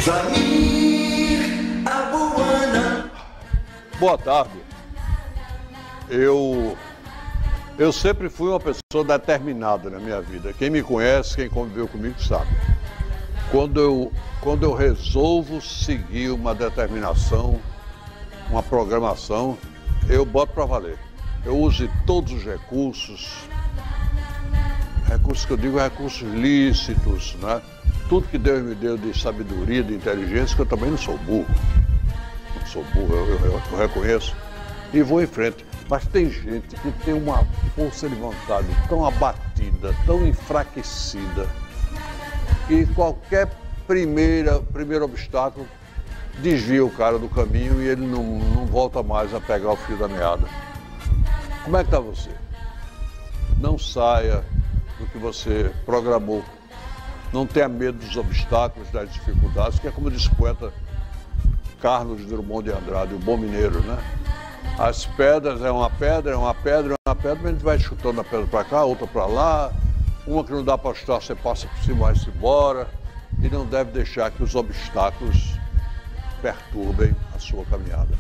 Samir Abuana. Boa tarde. Eu sempre fui uma pessoa determinada na minha vida. Quem me conhece, quem conviveu comigo sabe. Quando eu resolvo seguir uma determinação, uma programação, eu boto para valer. Eu uso todos os recursos que eu digo recursos lícitos, né? Tudo que Deus me deu de sabedoria, de inteligência, que eu também não sou burro. Não sou burro, eu reconheço. E vou em frente. Mas tem gente que tem uma força de vontade tão abatida, tão enfraquecida, que qualquer primeiro obstáculo desvia o cara do caminho e ele não volta mais a pegar o fio da meada. Como é que está você? Não saia do que você programou. Não tenha medo dos obstáculos, das dificuldades, que é como diz o poeta Carlos Drummond de Andrade, o bom mineiro, né? As pedras é uma pedra, mas a gente vai chutando a pedra para cá, outra para lá. Uma que não dá para chutar, você passa por cima e vai-se embora. E não deve deixar que os obstáculos perturbem a sua caminhada.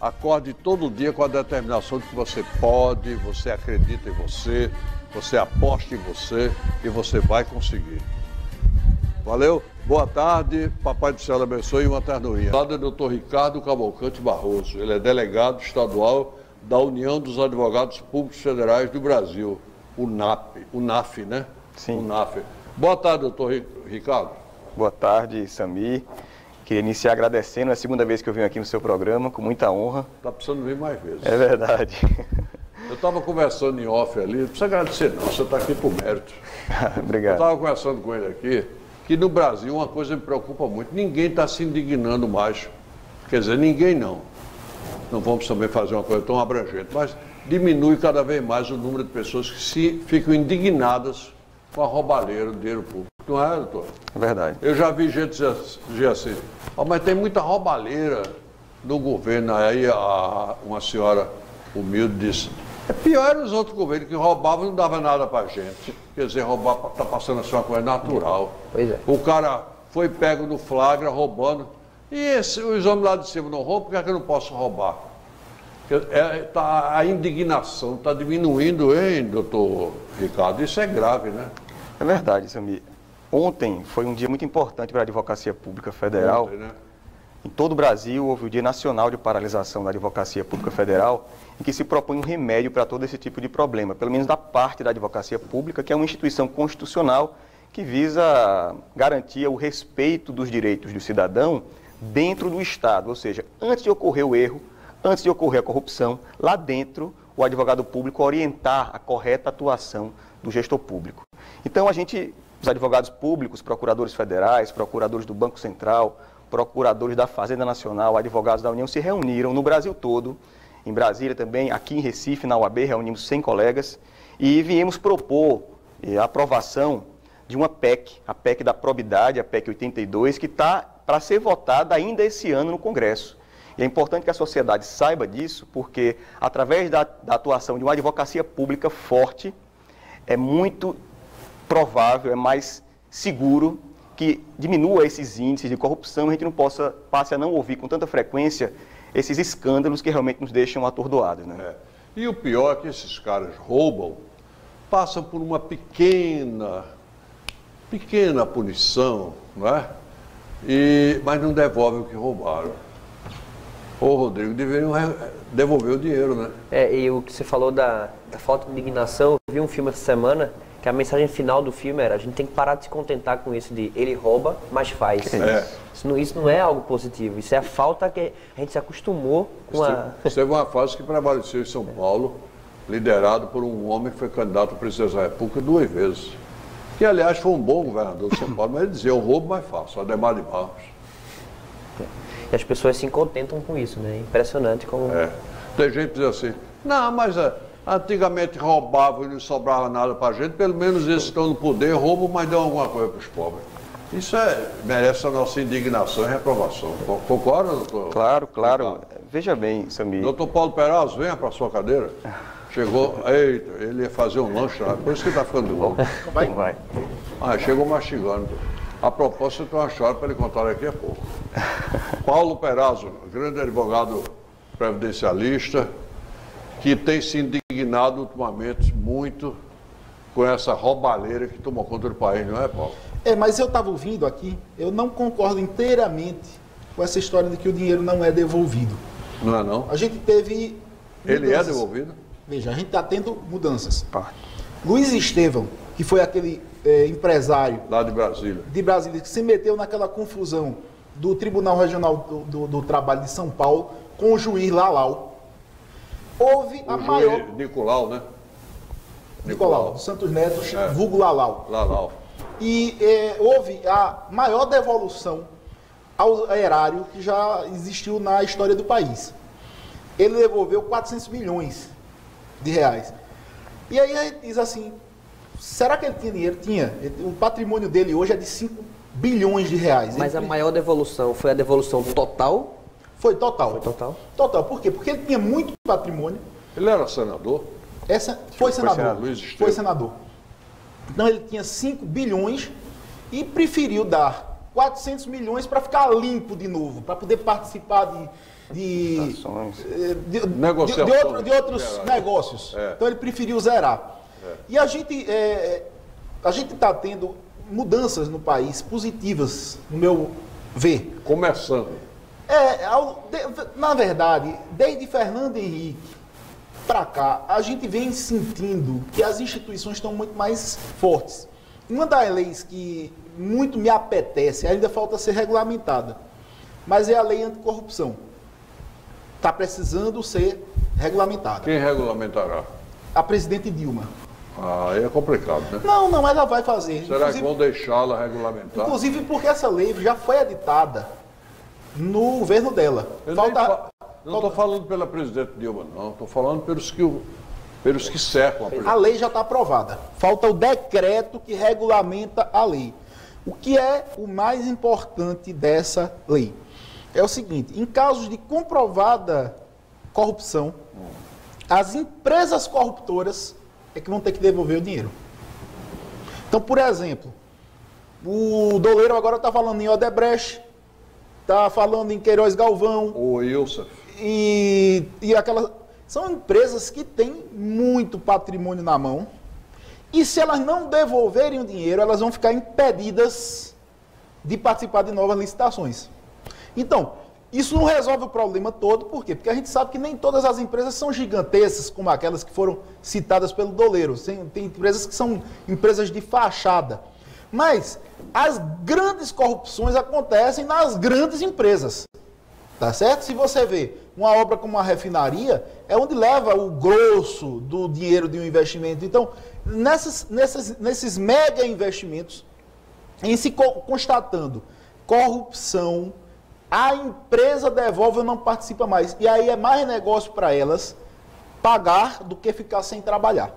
Acorde todo dia com a determinação de que você pode, você acredita em você, você aposta em você e você vai conseguir. Valeu? Boa tarde, Papai do Céu abençoe e uma ternurinha. Lá do Dr. Ricardo Cavalcante Barroso, ele é delegado estadual da União dos Advogados Públicos Federais do Brasil, UNAF, né? Sim. UNAF. Boa tarde, doutor Ricardo. Boa tarde, Samir. Queria iniciar agradecendo, é a segunda vez que eu venho aqui no seu programa, com muita honra. Está precisando vir mais vezes. É verdade. Eu estava conversando em off ali, não precisa agradecer não, você está aqui por mérito. Obrigado. Eu estava conversando com ele aqui, que no Brasil uma coisa me preocupa muito, ninguém está se indignando mais. Quer dizer, ninguém não. Não vamos também fazer uma coisa tão abrangente, mas diminui cada vez mais o número de pessoas que ficam indignadas com a roubalheira do dinheiro público. Não é, doutor? É verdade. Eu já vi gente dizer assim, mas tem muita roubalheira no governo. Aí uma senhora humilde disse, é pior os outros governos que roubavam e não dava nada pra gente. Quer dizer, roubar tá passando a ser uma coisa natural. Pois é. O cara foi pego no flagra roubando. E os homens lá de cima não roubam, por que é que eu não posso roubar? A indignação está diminuindo, hein, doutor Ricardo? Isso é grave, né? É verdade, Samir. Ontem foi um dia muito importante para a Advocacia Pública Federal. Ontem, né? Em todo o Brasil houve o Dia Nacional de Paralisação da Advocacia Pública Federal, em que se propõe um remédio para todo esse tipo de problema, pelo menos da parte da Advocacia Pública, que é uma instituição constitucional que visa garantir o respeito dos direitos do cidadão dentro do Estado, ou seja, antes de ocorrer o erro, antes de ocorrer a corrupção, lá dentro o advogado público orientar a correta atuação do gestor público. Então os advogados públicos, procuradores federais, procuradores do Banco Central, procuradores da Fazenda Nacional, advogados da União se reuniram no Brasil todo, em Brasília também, aqui em Recife, na UAB, reunimos 100 colegas e viemos propor a aprovação de uma PEC, a PEC da probidade, a PEC 82, que está para ser votada ainda esse ano no Congresso. E é importante que a sociedade saiba disso, porque através da atuação de uma advocacia pública forte, é muito provável, é mais seguro que diminua esses índices de corrupção e a gente não passe a não ouvir com tanta frequência esses escândalos que realmente nos deixam atordoados, né? É. E o pior é que esses caras roubam, passam por uma pequena punição, não é? Mas não devolvem o que roubaram. Ô, Rodrigo, deveriam devolver o dinheiro, né? E o que você falou da falta de indignação, eu vi um filme essa semana, que a mensagem final do filme era, a gente tem que parar de se contentar com isso de ele rouba, mas faz. Isso não é algo positivo, isso é a falta que a gente se acostumou com Isso teve uma fase que prevaleceu em São Paulo, liderado por um homem que foi candidato a presidente da República 2 vezes. Que, aliás, foi um bom governador de São Paulo, mas ele dizia, eu roubo, mas faço, Adhemar de Barros. E as pessoas se contentam com isso, né? Impressionante como... Tem gente que diz assim, não, mas antigamente roubavam e não sobrava nada para a gente, pelo menos esses que estão no poder roubam, mas dão alguma coisa para os pobres. Isso merece a nossa indignação e reprovação. Concorda, doutor? Claro. Veja bem, Samir. Doutor Paulo Peraz, venha para a sua cadeira. Chegou, eita, ele ia fazer um lanche lá, por isso que ele está ficando louco. Vai. Chegou mastigando. A propósito, eu tenho uma história para ele contar daqui a pouco. Paulo Perazzo, grande advogado previdencialista, que tem se indignado ultimamente muito com essa roubalheira que tomou conta do país, não é, Paulo? Mas eu estava ouvindo aqui, eu não concordo inteiramente com essa história de que o dinheiro não é devolvido. Não é não? A gente teve Ele mudanças. é devolvido? Veja, a gente está tendo mudanças. Luiz Estevão, que foi aquele empresário Lá de Brasília. de Brasília que se meteu naquela confusão do Tribunal Regional do Trabalho de São Paulo com o juiz Lalau. Houve a maior... Nicolau, né? Nicolau, Santos Neto, vulgo Lalau. Lalau. E houve a maior devolução ao erário que já existiu na história do país. Ele devolveu 400 milhões de reais. E aí a gente diz assim, será que ele tinha dinheiro? Tinha. O patrimônio dele hoje é de 5 bilhões de reais. Mas a maior devolução foi a devolução total? Foi total. Foi total? Total. Por quê? Porque ele tinha muito patrimônio. Ele era senador? Foi senador. Luiz Estevão. Foi senador. Então ele tinha 5 bilhões e preferiu dar 400 milhões para ficar limpo de novo, para poder participar de outros negócios. Então ele preferiu zerar. E a gente está tendo mudanças no país positivas, no meu ver. Começando. Na verdade, desde Fernando Henrique para cá, a gente vem sentindo que as instituições estão muito mais fortes. Uma das leis que muito me apetece, ainda falta ser regulamentada, mas é a lei anticorrupção. Está precisando ser regulamentada. Quem regulamentará? A presidente Dilma. Aí é complicado, né? Não, ela vai fazer. Será que vão deixá-la regulamentar? Inclusive porque essa lei já foi editada no governo dela. Não estou falando pela presidente Dilma, não. Estou falando pelos que cercam a presidente. A lei já está aprovada. Falta o decreto que regulamenta a lei. O que é o mais importante dessa lei? É o seguinte, em casos de comprovada corrupção, as empresas corruptoras é que vão ter que devolver o dinheiro. Então, por exemplo, o Doleiro agora está falando em Odebrecht, está falando em Queiroz Galvão. O Wilson. E aquelas... São empresas que têm muito patrimônio na mão. E se elas não devolverem o dinheiro, elas vão ficar impedidas de participar de novas licitações. Então, isso não resolve o problema todo. Por quê? Porque a gente sabe que nem todas as empresas são gigantescas, como aquelas que foram citadas pelo Doleiro. Tem empresas que são empresas de fachada. Mas as grandes corrupções acontecem nas grandes empresas. Tá certo? Se você vê uma obra como uma refinaria, é onde leva o grosso do dinheiro de um investimento. Então, nesses mega investimentos, em se constatando corrupção, a empresa devolve ou não participa mais. E aí é mais negócio para elas pagar do que ficar sem trabalhar.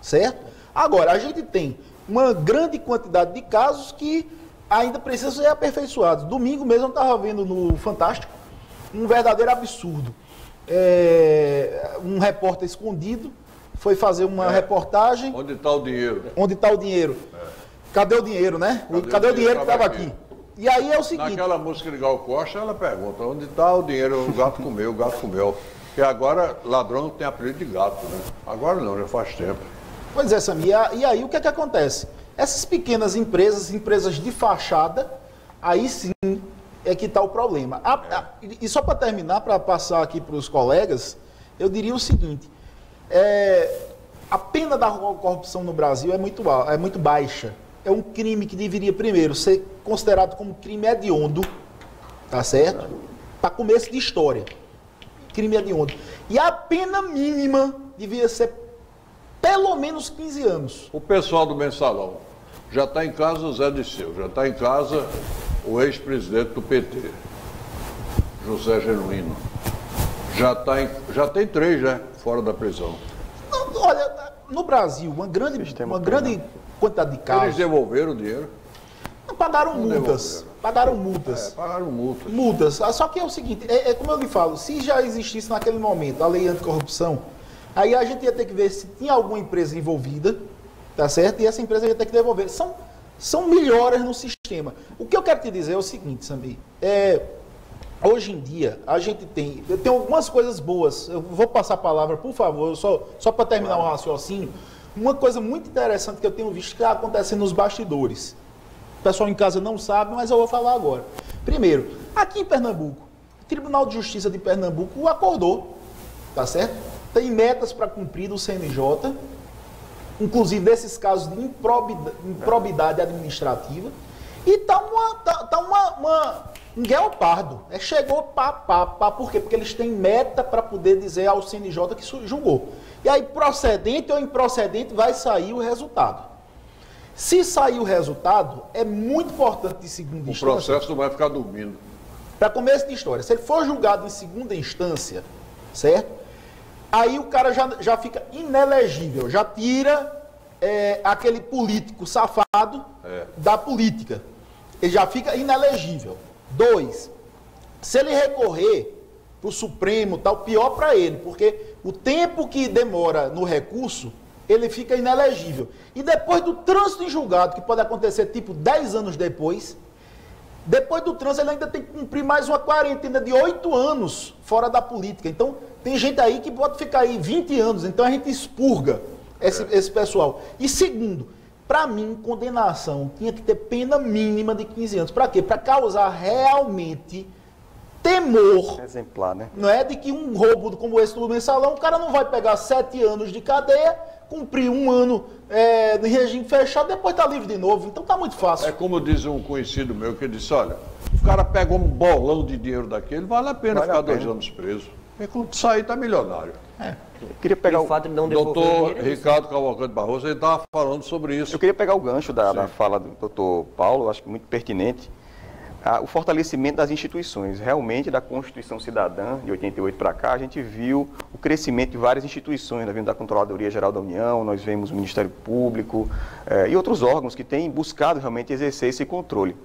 Certo? Agora, a gente tem uma grande quantidade de casos que ainda precisam ser aperfeiçoados. Domingo mesmo eu estava vendo no Fantástico um verdadeiro absurdo. Um repórter escondido foi fazer uma reportagem. Onde está o dinheiro? Onde está o dinheiro? Cadê o dinheiro, né? Cadê o dinheiro que estava aqui? E aí é o seguinte... Naquela música de Gal Costa, ela pergunta, onde está o dinheiro? O gato comeu, o gato comeu. Porque agora ladrão tem apelido de gato, né? Agora não, já faz tempo. Pois é, Sami. E aí o que é que acontece? Essas pequenas empresas de fachada, aí sim é que está o problema. E só para terminar, para passar aqui para os colegas, eu diria o seguinte, a pena da corrupção no Brasil é muito baixa. É um crime que deveria, primeiro, ser considerado como crime hediondo, tá certo? Para começo de história. Crime hediondo. E a pena mínima devia ser pelo menos 15 anos. O pessoal do Mensalão já está em casa o Zé Disseu, já está em casa o ex-presidente do PT, José Genuíno. Já tem 3, né? Fora da prisão. Olha, no Brasil, uma grande quantidade de casos... Eles devolveram o dinheiro? Pagaram multas. Pagaram multas. Pagaram multas. Multas. Só que é o seguinte, como eu lhe falo, se já existisse naquele momento a lei anticorrupção, aí a gente ia ter que ver se tinha alguma empresa envolvida, tá certo? E essa empresa ia ter que devolver. são melhoras no sistema. O que eu quero te dizer é o seguinte, Samir, hoje em dia, a gente tem algumas coisas boas. Eu vou passar a palavra, por favor, só para terminar o raciocínio. Uma coisa muito interessante que eu tenho visto que está acontecendo nos bastidores. O pessoal em casa não sabe, mas eu vou falar agora. Primeiro, aqui em Pernambuco, o Tribunal de Justiça de Pernambuco acordou, tá certo? Tem metas para cumprir do CNJ, inclusive desses casos de improbidade administrativa, e tá um guepardo. Chegou por quê? Porque eles têm meta para poder dizer ao CNJ que julgou. E aí, procedente ou improcedente, vai sair o resultado. Se sair o resultado, é muito importante de segunda instância. O processo não vai ficar dormindo. Para começo de história, se ele for julgado em segunda instância, certo? Aí o cara já fica inelegível, já tira aquele político safado da política. Ele já fica inelegível. 2, se ele recorrer para o Supremo, tal, pior para ele, porque o tempo que demora no recurso, ele fica inelegível. E depois do trânsito em julgado, que pode acontecer tipo 10 anos depois do trânsito ele ainda tem que cumprir mais uma quarentena de 8 anos fora da política. Então, tem gente aí que pode ficar aí 20 anos, então a gente expurga esse pessoal. E segundo, para mim, condenação tinha que ter pena mínima de 15 anos. Para quê? Para causar realmente temor. Exemplar, né? Não é de que um roubo como esse do mensalão, o cara não vai pegar 7 anos de cadeia, cumprir 1 ano de regime fechado, depois tá livre de novo. Então tá muito fácil. É como diz um conhecido meu que disse, olha, o cara pega um bolão de dinheiro daquele, vale a pena ficar 2 anos preso. E quando sair, tá milionário. Eu queria pegar o fato de não devolver doutor dinheiro, Ricardo Cavalcante Barroso, ele estava falando sobre isso. Eu queria pegar o gancho da fala do doutor Paulo, acho que muito pertinente. O fortalecimento das instituições. Realmente, da Constituição Cidadã, de 88 para cá, a gente viu o crescimento de várias instituições. Nós vimos da Controladoria Geral da União, nós vemos o Ministério Público e outros órgãos que têm buscado realmente exercer esse controle.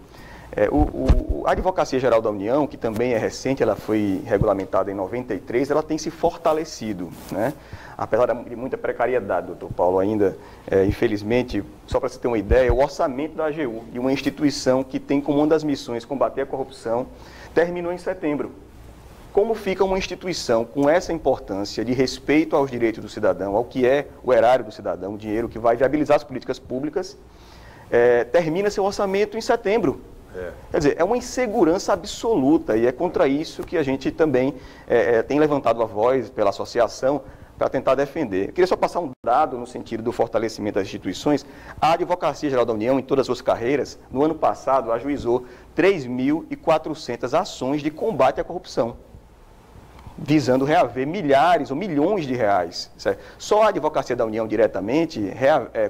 A Advocacia Geral da União, que também é recente, ela foi regulamentada em 93, ela tem se fortalecido, né? Apesar de muita precariedade, doutor Paulo, ainda, infelizmente, só para você ter uma ideia, o orçamento da AGU, de uma instituição que tem como uma das missões combater a corrupção, terminou em setembro. Como fica uma instituição com essa importância de respeito aos direitos do cidadão, ao que é o erário do cidadão, o dinheiro que vai viabilizar as políticas públicas, termina seu orçamento em setembro? Quer dizer, é uma insegurança absoluta e é contra isso que a gente também tem levantado a voz pela associação para tentar defender. Eu queria só passar um dado no sentido do fortalecimento das instituições. A Advocacia Geral da União, em todas as suas carreiras, no ano passado, ajuizou 3.400 ações de combate à corrupção, visando reaver milhares ou milhões de reais. Certo? Só a Advocacia da União diretamente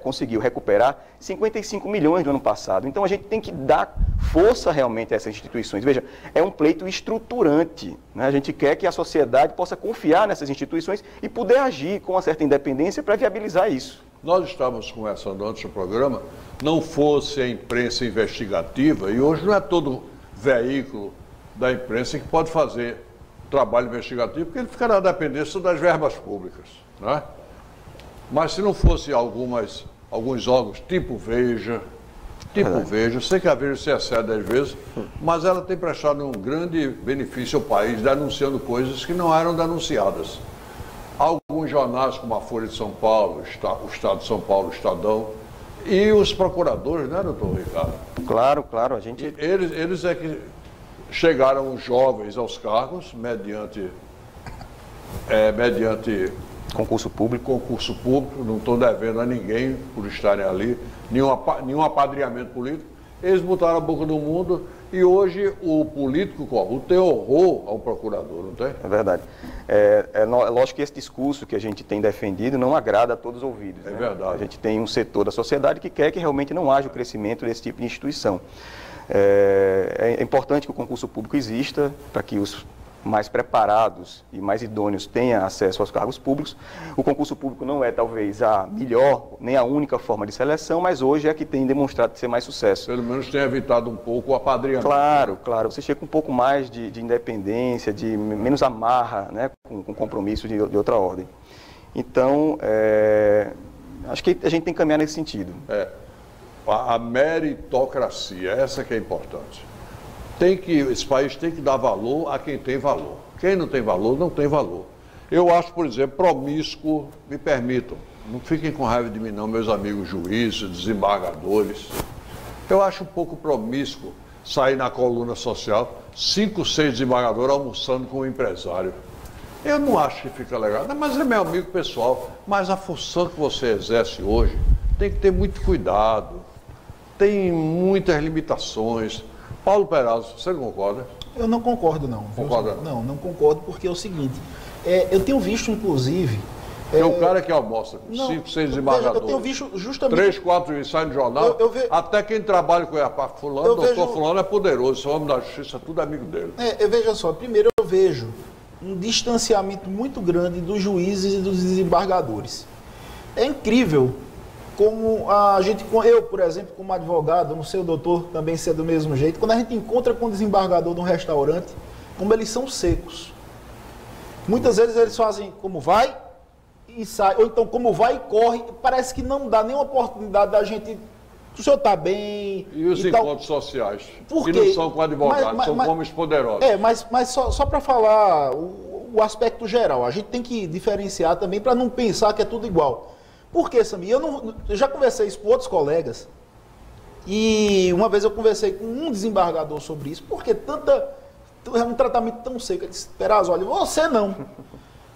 conseguiu recuperar 55 milhões no ano passado. Então a gente tem que dar força realmente a essas instituições. Veja, é um pleito estruturante, né? A gente quer que a sociedade possa confiar nessas instituições e poder agir com uma certa independência para viabilizar isso. Nós estávamos conversando antes do programa, não fosse a imprensa investigativa, e hoje não é todo veículo da imprensa que pode fazer trabalho investigativo, porque ele fica na dependência das verbas públicas, né? Mas se não fosse alguns órgãos, tipo Veja, eu sei que a Veja se excede às vezes, mas ela tem prestado um grande benefício ao país, denunciando coisas que não eram denunciadas. Alguns jornais, como a Folha de São Paulo, o Estado de São Paulo, o Estadão, e os procuradores, né, doutor Ricardo? Claro, a gente... Eles é que chegaram os jovens aos cargos mediante concurso público, não estão devendo a ninguém por estarem ali, nenhum apadrinhamento político. Eles botaram a boca do mundo e hoje o político corrupto tem horror ao procurador, não tem? É verdade. É lógico que esse discurso que a gente tem defendido não agrada a todos os ouvidos. É né? verdade. A gente tem um setor da sociedade que quer que realmente não haja o crescimento desse tipo de instituição. É importante que o concurso público exista para que os mais preparados e mais idôneos tenham acesso aos cargos públicos. O concurso público não é talvez a melhor, nem a única forma de seleção, mas hoje é a que tem demonstrado ser mais sucesso. Pelo menos tem evitado um pouco o apadrinhamento. Claro. Você chega com um pouco mais de independência, de menos amarra, né, com compromisso de outra ordem. Então, acho que a gente tem que caminhar nesse sentido. a meritocracia, essa que é importante. Esse país tem que dar valor a quem tem valor. Quem não tem valor, não tem valor. Eu acho, por exemplo, promíscuo, me permitam, não fiquem com raiva de mim não, meus amigos juízes, desembargadores. Eu acho um pouco promíscuo sair na coluna social 5, 6 desembargadores almoçando com um empresário. Eu não acho que fica legal, mas é meu amigo pessoal. Mas a função que você exerce hoje tem que ter muito cuidado, tem muitas limitações. Paulo Perazzo, você não concorda? Eu não concordo, não. Concorda? Não concordo, porque é o seguinte, eu tenho visto, inclusive... Tem um cara que almoça com 5, 6 desembargadores. Eu tenho visto justamente... 3, 4 ensaios no jornal. Até quem trabalha com a fulano, doutor fulano é poderoso, esse homem da justiça, tudo é amigo dele. Veja só, primeiro eu vejo um distanciamento muito grande dos juízes e dos desembargadores. É incrível como a gente, eu, por exemplo, como advogado, não sei o doutor também se é do mesmo jeito, quando a gente encontra com o desembargador num restaurante, como eles são secos. Muitas vezes eles fazem como vai e sai, ou então como vai e corre, parece que não dá nenhuma oportunidade da gente... O senhor está bem... E os encontros sociais, que não são com advogados, são com homens poderosos. Mas só para falar o aspecto geral, a gente tem que diferenciar também para não pensar que é tudo igual. Por quê, Samir? Eu já conversei isso com outros colegas, e uma vez eu conversei com um desembargador sobre isso, porque é um tratamento tão seco. Ele disse, Perazzo, olha, você não.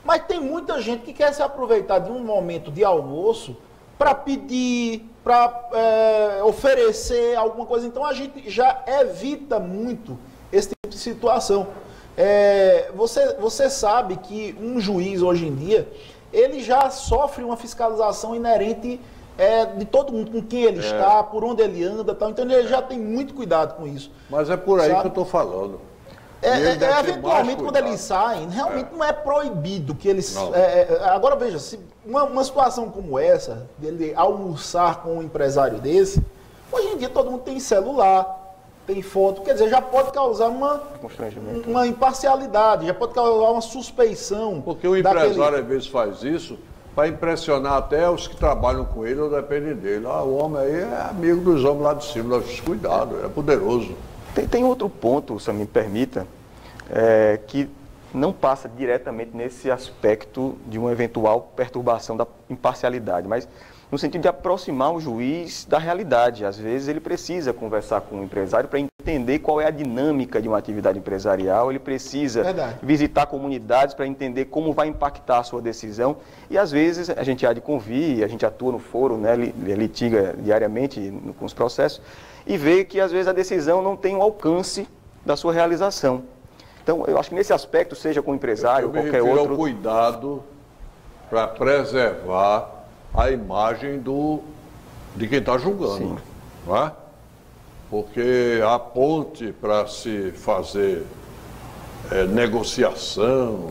Mas tem muita gente que quer se aproveitar de um momento de almoço para pedir, para oferecer alguma coisa. Então a gente já evita muito esse tipo de situação. Você sabe que um juiz hoje em dia, ele já sofre uma fiscalização inerente de todo mundo, com quem ele está, por onde ele anda, tal. Então ele já tem muito cuidado com isso. Mas é por aí, sabe, que eu estou falando. Eventualmente, quando eles saem, realmente não é proibido que eles... agora, veja, se uma situação como essa, dele almoçar com um empresário desse, hoje em dia todo mundo tem celular, tem foto, quer dizer, já pode causar uma imparcialidade, já pode causar uma suspeição. Porque o empresário, às vezes, faz isso para impressionar até os que trabalham com ele ou dependem dele. O homem aí é amigo dos homens lá de cima, cuidado, é poderoso. Tem outro ponto, se me permita, que não passa diretamente nesse aspecto de uma eventual perturbação da imparcialidade, mas no sentido de aproximar o juiz da realidade. Às vezes ele precisa conversar com o empresário para entender qual é a dinâmica de uma atividade empresarial, ele precisa visitar comunidades para entender como vai impactar a sua decisão, e às vezes a gente há de convir, a gente atua no foro, né, litiga diariamente com os processos, e vê que às vezes a decisão não tem o alcance da sua realização. Então, eu acho que nesse aspecto, seja com o empresário ou qualquer outro... Eu cuidado para preservar a imagem de quem está julgando, não é? Porque a ponte para se fazer negociação,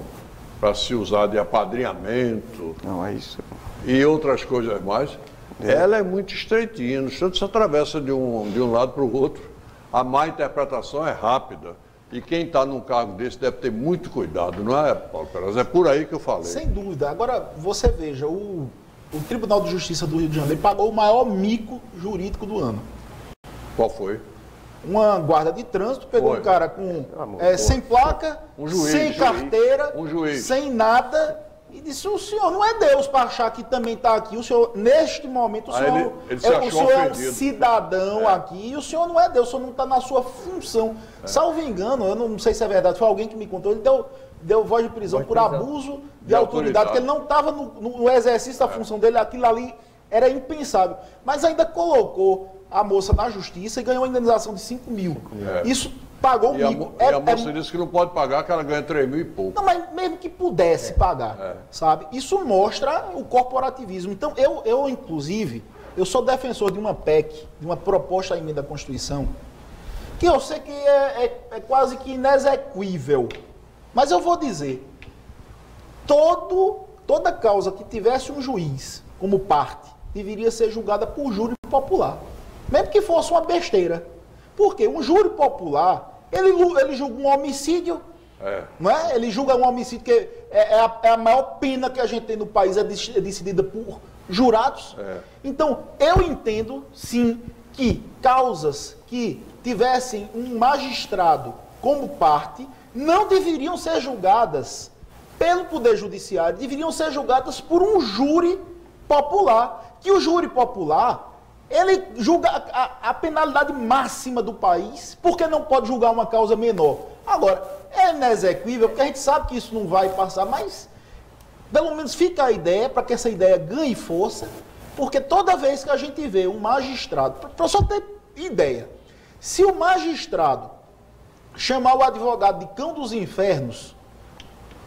para se usar de apadrinhamento... Não, é isso. E outras coisas mais... Ela é muito estreitinha, no instante você atravessa de um lado para o outro. A má interpretação é rápida. E quem está num cargo desse deve ter muito cuidado, não é, Paulo Perazzo? É por aí que eu falei. Sem dúvida. Agora, você veja, o Tribunal de Justiça do Rio de Janeiro pagou o maior mico jurídico do ano. Qual foi? Uma guarda de trânsito pegou um cara com sem placa, sem carteira, sem nada... E disse, o senhor não é Deus para achar que também está aqui. O senhor, neste momento, o senhor, o senhor é um cidadão aqui. E o senhor não é Deus, o senhor não está na sua função. Salvo engano, eu não sei se é verdade, foi alguém que me contou, ele deu voz de prisão por abuso de autoridade, porque ele não estava no exercício da função dele, aquilo ali era impensável. Mas ainda colocou a moça na justiça e ganhou uma indenização de 5 mil. Isso... Pagou o mico. E a moça disse que não pode pagar, que ela ganha 3 mil e pouco. Não, mas mesmo que pudesse pagar, sabe? Isso mostra o corporativismo. Então, eu, inclusive, eu sou defensor de uma PEC, de uma proposta de emenda à Constituição, que eu sei que é quase que inexequível. Mas eu vou dizer, toda causa que tivesse um juiz como parte, deveria ser julgada por júri popular. Mesmo que fosse uma besteira. Porque um júri popular, ele julga um homicídio, não é? Ele julga um homicídio que é a maior pena que a gente tem no país, é decidida por jurados. Então, eu entendo, sim, que causas que tivessem um magistrado como parte não deveriam ser julgadas pelo Poder Judiciário, deveriam ser julgadas por um júri popular, que o júri popular, ele julga a penalidade máxima do país, porque não pode julgar uma causa menor. Agora, é inexequível, porque a gente sabe que isso não vai passar, mas pelo menos fica a ideia, para que essa ideia ganhe força, porque toda vez que a gente vê um magistrado, para só ter ideia, se o magistrado chamar o advogado de cão dos infernos,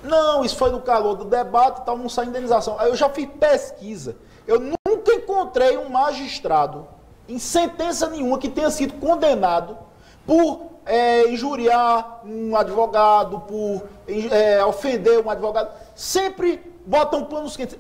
não, isso foi no calor do debate e tal, não sai indenização. Aí eu já fiz pesquisa, eu nunca encontrei um magistrado, em sentença nenhuma, que tenha sido condenado por injuriar um advogado, por ofender um advogado. Sempre botam panos quentes.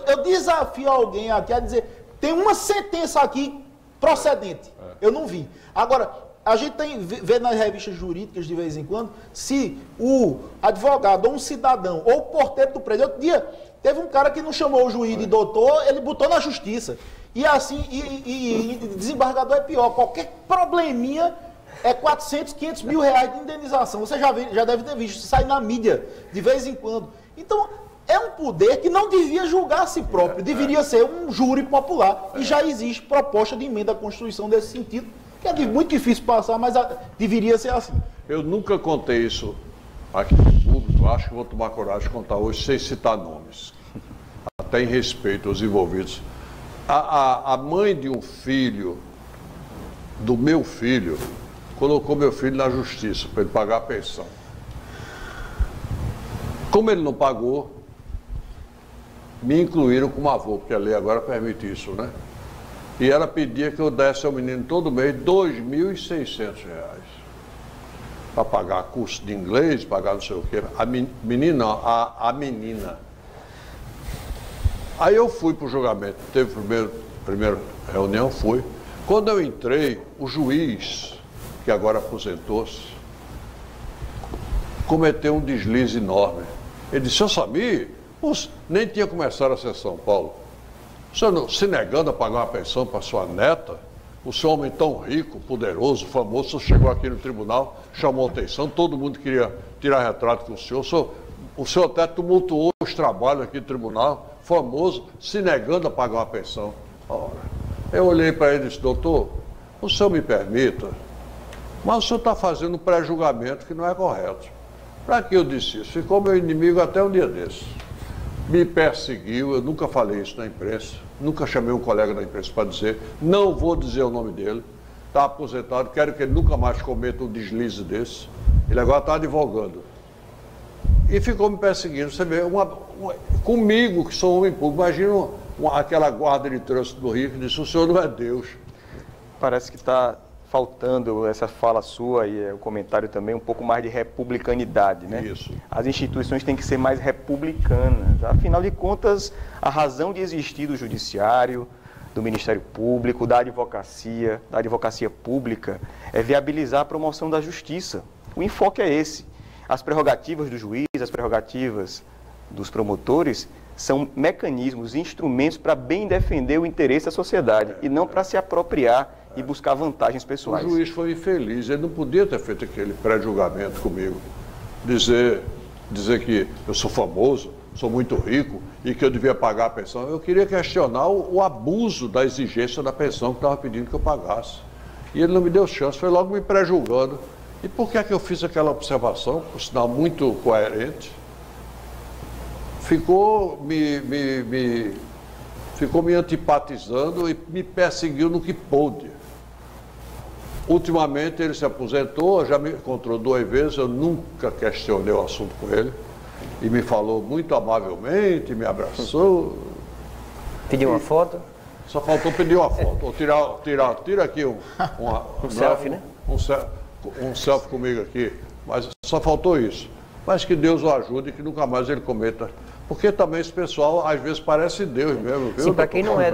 Eu desafio alguém aqui a dizer, tem uma sentença aqui procedente. Eu não vi. Agora, a gente vê nas revistas jurídicas de vez em quando, se o advogado ou um cidadão ou o porteiro do prédio, outro dia teve um cara que não chamou o juiz de doutor, ele botou na justiça. E assim, desembargador é pior. Qualquer probleminha é 400, 500 mil reais de indenização. Você já deve ter visto, isso sai na mídia de vez em quando. Então, é um poder que não devia julgar a si próprio, deveria ser um júri popular. E já existe proposta de emenda à Constituição nesse sentido, que é muito difícil passar, mas deveria ser assim. Eu nunca contei isso aqui no público, acho que vou tomar coragem de contar hoje sem citar nomes, até em respeito aos envolvidos. A mãe de um filho, do meu filho, colocou meu filho na justiça para ele pagar a pensão. Como ele não pagou, me incluíram como avô, porque a lei agora permite isso, né? E ela pedia que eu desse ao menino todo mês R$ 2.600 para pagar curso de inglês, pagar não sei o quê. A menina. Aí eu fui para o julgamento, teve primeira reunião, fui. Quando eu entrei, o juiz, que agora aposentou-se, cometeu um deslize enorme. Ele disse, seu Samir, nem tinha começado a sessão, Paulo. O senhor não, se negando a pagar uma pensão para sua neta, o senhor homem tão rico, poderoso, famoso, chegou aqui no tribunal, chamou atenção, todo mundo queria tirar retrato com o senhor até tumultuou os trabalhos aqui no tribunal, famoso, se negando a pagar uma pensão. Ora, eu olhei para ele e disse, doutor, o senhor me permita, mas o senhor está fazendo um pré-julgamento que não é correto. Para que eu disse isso? Ficou meu inimigo até um dia desses. Me perseguiu, eu nunca falei isso na imprensa, nunca chamei um colega da imprensa para dizer, não vou dizer o nome dele, está aposentado, quero que ele nunca mais cometa um deslize desse. Ele agora está advogando. E ficou me perseguindo, você vê, comigo, que sou homem público, imagina aquela guarda de trânsito do Rio que disse, o senhor não é Deus. Parece que está faltando essa fala sua e o comentário também um pouco mais de republicanidade, né? Isso. As instituições têm que ser mais republicanas. Afinal de contas, a razão de existir do judiciário, do Ministério Público, da advocacia pública, é viabilizar a promoção da justiça. O enfoque é esse. As prerrogativas do juiz, as prerrogativas dos promotores são mecanismos, instrumentos para bem defender o interesse da sociedade e não para se apropriar e buscar vantagens pessoais. O juiz foi infeliz, ele não podia ter feito aquele pré-julgamento comigo, dizer que eu sou famoso, sou muito rico e que eu devia pagar a pensão. Eu queria questionar o abuso da exigência da pensão que estava pedindo que eu pagasse. E ele não me deu chance, foi logo me pré-julgando. E por que é que eu fiz aquela observação, por sinal muito coerente? Ficou me antipatizando e me perseguiu no que pôde. Ultimamente ele se aposentou, já me encontrou 2 vezes, eu nunca questionei o assunto com ele. E me falou muito amavelmente, me abraçou. Pediu uma foto? Só faltou pedir uma foto. Ou tira aqui um selfie, né? Um selfie comigo aqui. Mas só faltou isso. Mas que Deus o ajude e que nunca mais ele cometa. Porque também esse pessoal, às vezes, parece Deus mesmo. Viu? Sim, para quem não é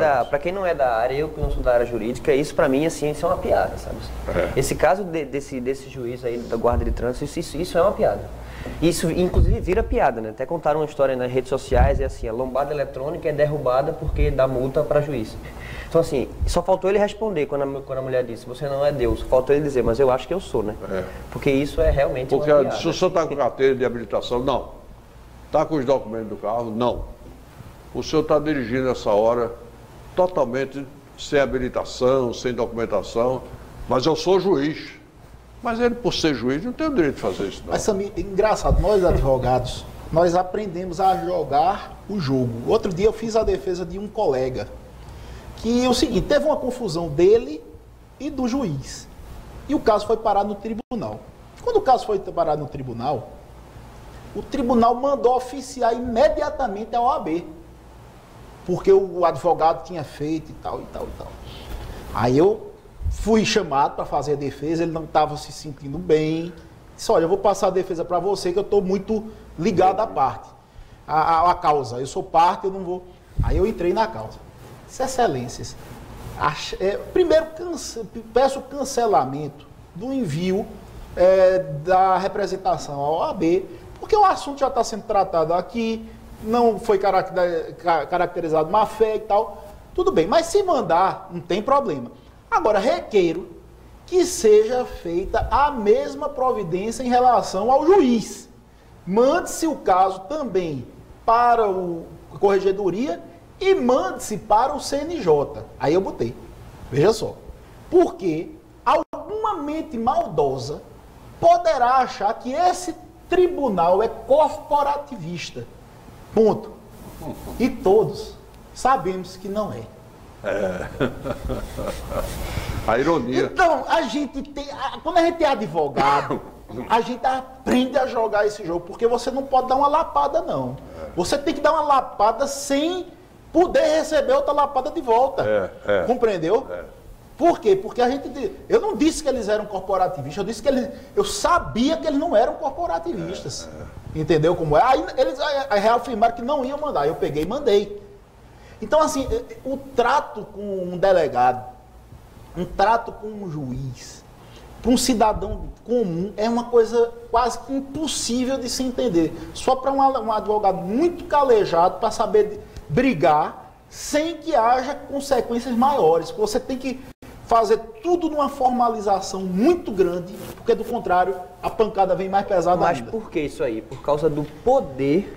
da área, eu que não sou da área jurídica, isso para mim, assim, isso é uma piada, sabe? Esse caso desse juiz aí da guarda de trânsito, isso é uma piada. Isso, inclusive, vira piada, né? Até contaram uma história nas redes sociais, é assim, a lombada eletrônica é derrubada porque dá multa para juiz. Então, assim, só faltou ele responder quando a mulher disse, você não é Deus. Faltou ele dizer, mas eu acho que eu sou, né? Porque isso é realmente porque uma piada. se o senhor está com carteira de habilitação, não. Está com os documentos do carro, não. O senhor está dirigindo essa hora totalmente sem habilitação, sem documentação, mas eu sou juiz. Mas ele, por ser juiz, não tem o direito de fazer isso, não. Mas, Samir, engraçado, nós advogados, nós aprendemos a jogar o jogo. Outro dia eu fiz a defesa de um colega, que é o seguinte, teve uma confusão dele e do juiz. E o caso foi parar no tribunal. Quando o caso foi parar no tribunal, o tribunal mandou oficiar imediatamente a OAB. Porque o advogado tinha feito e tal, e tal, e tal. Aí eu fui chamado para fazer a defesa, ele não estava se sentindo bem. Disse, olha, eu vou passar a defesa para você, que eu estou muito ligado à parte, à causa. Eu sou parte, eu não vou... Aí eu entrei na causa. Disse, excelências, primeiro peço cancelamento do envio da representação à OAB, porque o assunto já está sendo tratado aqui, não foi caracterizado má fé e tal. Tudo bem, mas se mandar, não tem problema. Agora, requeiro que seja feita a mesma providência em relação ao juiz. Mande-se o caso também para a Corregedoria e mande-se para o CNJ. Aí eu botei. Veja só. Porque alguma mente maldosa poderá achar que esse tribunal é corporativista. Ponto. E todos sabemos que não é. A ironia. Então, quando a gente é advogado, a gente aprende a jogar esse jogo, porque você não pode dar uma lapada, não. Você tem que dar uma lapada sem poder receber outra lapada de volta. Compreendeu? Por quê? Porque eu não disse que eles eram corporativistas, eu disse que eu sabia que eles não eram corporativistas. Entendeu como é? Aí eles reafirmaram que não iam mandar. Eu peguei e mandei. Então, assim, o trato com um delegado, um trato com um juiz, para um cidadão comum, é uma coisa quase que impossível de se entender. Só para um advogado muito calejado para saber brigar sem que haja consequências maiores. Você tem que fazer tudo numa formalização muito grande, porque do contrário, a pancada vem mais pesada ainda. Mas por que isso aí? Por causa do poder,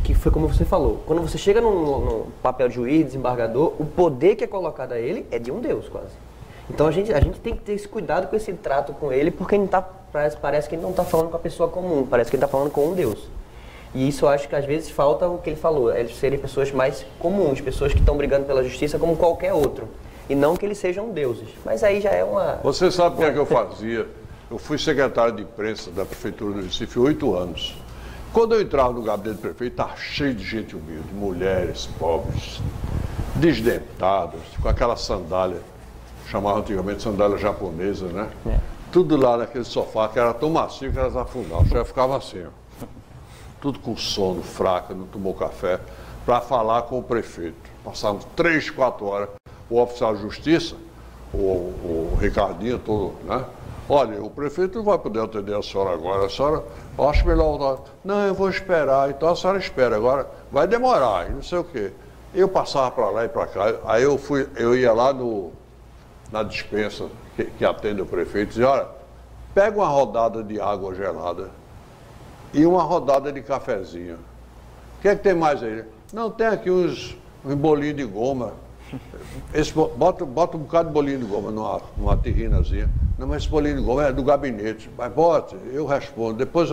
que foi como você falou. Quando você chega no papel de juiz, desembargador, o poder que é colocado a ele é de um Deus, quase. Então a gente tem que ter esse cuidado com esse trato com ele, porque ele parece que ele não está falando com a pessoa comum, parece que ele está falando com um Deus. E isso eu acho que às vezes falta o que ele falou, eles serem pessoas mais comuns, pessoas que estão brigando pela justiça como qualquer outro. E não que eles sejam deuses. Mas aí já é uma... Você sabe o que é que eu fazia? Eu fui secretário de imprensa da Prefeitura do Recife 8 anos. Quando eu entrava no gabinete do prefeito, estava cheio de gente humilde, mulheres, pobres, desdentadas, com aquela sandália, chamava antigamente sandália japonesa, né? Tudo lá naquele sofá, que era tão macio que elas afundavam. Já ficava assim, ó. Tudo com sono, fraca, não tomou café, para falar com o prefeito. Passavam 3, 4 horas. O oficial de justiça, o Ricardinho, todo, né? Olha, o prefeito não vai poder atender a senhora agora. A senhora, eu acho melhor... Não, eu vou esperar. Então a senhora espera. Agora vai demorar, e não sei o quê. Eu passava para lá e para cá. Aí eu ia lá na dispensa que atende o prefeito e dizia, olha, pega uma rodada de água gelada e uma rodada de cafezinho. O que é que tem mais aí? Não, tem aqui uns bolinhos de goma. Bota um bocado de bolinho de goma numa terrinazinha. Não, mas esse bolinho de goma é do gabinete. Mas bote, eu respondo. Depois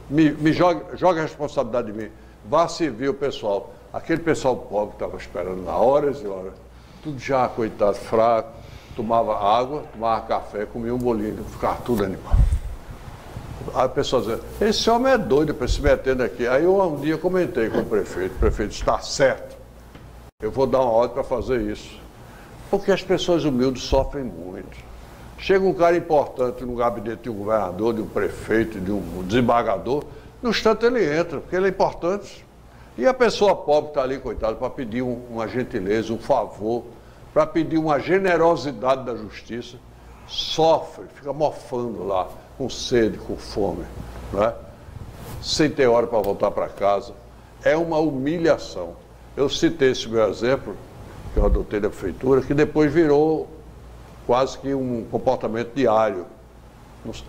me joga a responsabilidade de mim. Vá servir o pessoal. Aquele pessoal pobre que estava esperando lá horas e horas. Tudo já, coitado, fraco. Tomava água, tomava café, comia um bolinho, ficava tudo animado. Aí a pessoa dizia, esse homem é doido para se metendo aqui. Aí eu um dia comentei com o prefeito está certo. Eu vou dar uma ordem para fazer isso. Porque as pessoas humildes sofrem muito. Chega um cara importante no gabinete de um governador, de um prefeito, de um desembargador, no instante ele entra, porque ele é importante. E a pessoa pobre está ali, coitada, para pedir uma gentileza, um favor, para pedir uma generosidade da justiça, sofre, fica mofando lá, com sede, com fome, né? Sem ter hora para voltar para casa. É uma humilhação. Eu citei esse meu exemplo, que eu adotei da prefeitura, que depois virou quase que um comportamento diário.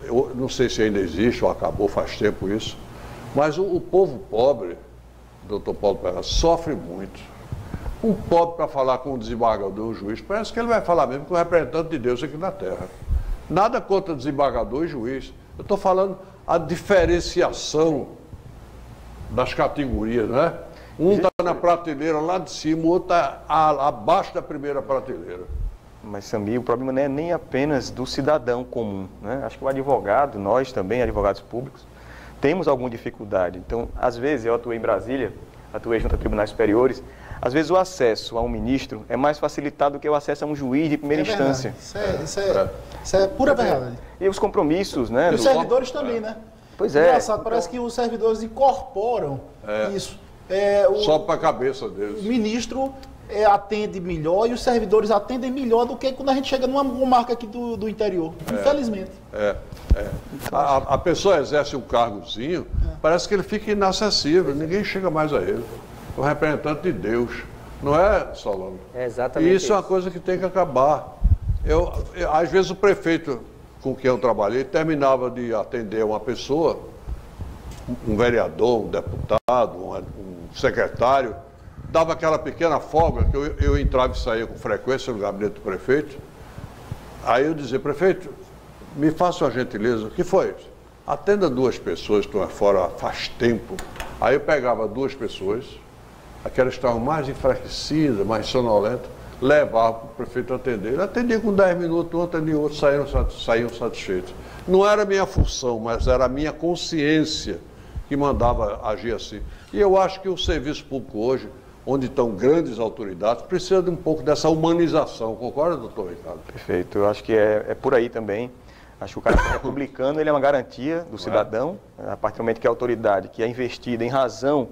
Eu não sei se ainda existe ou acabou, faz tempo isso, mas o povo pobre, doutor Paulo Pereira, sofre muito. Um pobre para falar com um desembargador, um juiz, parece que ele vai falar mesmo com o representante de Deus aqui na terra. Nada contra desembargador e juiz. Eu estou falando a diferenciação das categorias, né? Um está na prateleira lá de cima, o outro está abaixo da primeira prateleira. Mas, Samir, o problema não é nem apenas do cidadão comum, né? Acho que o advogado, nós também, advogados públicos, temos alguma dificuldade. Então, às vezes, eu atuei em Brasília, atuei junto a tribunais superiores, às vezes o acesso a um ministro é mais facilitado do que o acesso a um juiz de primeira instância. Isso é pura verdade. E os compromissos, né? E os servidores também, né? Pois é. Engraçado, parece que os servidores incorporam isso. Sobe para a cabeça deles. O ministro atende melhor e os servidores atendem melhor do que quando a gente chega numa marca aqui do interior, infelizmente. A pessoa exerce um cargozinho, parece que ele fica inacessível, ninguém chega mais a ele. O representante de Deus, não é, Solano? É exatamente E isso é uma coisa que tem que acabar. Às vezes o prefeito com quem eu trabalhei terminava de atender uma pessoa, um vereador, um deputado, um secretário, dava aquela pequena folga, que eu entrava e saía com frequência no gabinete do prefeito. Aí eu dizia, prefeito, me faça uma gentileza. O que foi? Atenda duas pessoas que estão fora faz tempo. Aí eu pegava duas pessoas, aquelas que estavam mais enfraquecidas, mais sonolentas, levava para o prefeito atender. Ele atendia com 10 minutos, um atendia outro, saíam satisfeitos. Não era a minha função, mas era a minha consciência que mandava agir assim. E eu acho que o serviço público hoje, onde estão grandes autoridades, precisa de um pouco dessa humanização. Concorda, doutor Ricardo? Perfeito. Eu acho que é por aí também. Acho que o caráter republicano ele é uma garantia do cidadão, a partir do momento que a autoridade, que é investida em razão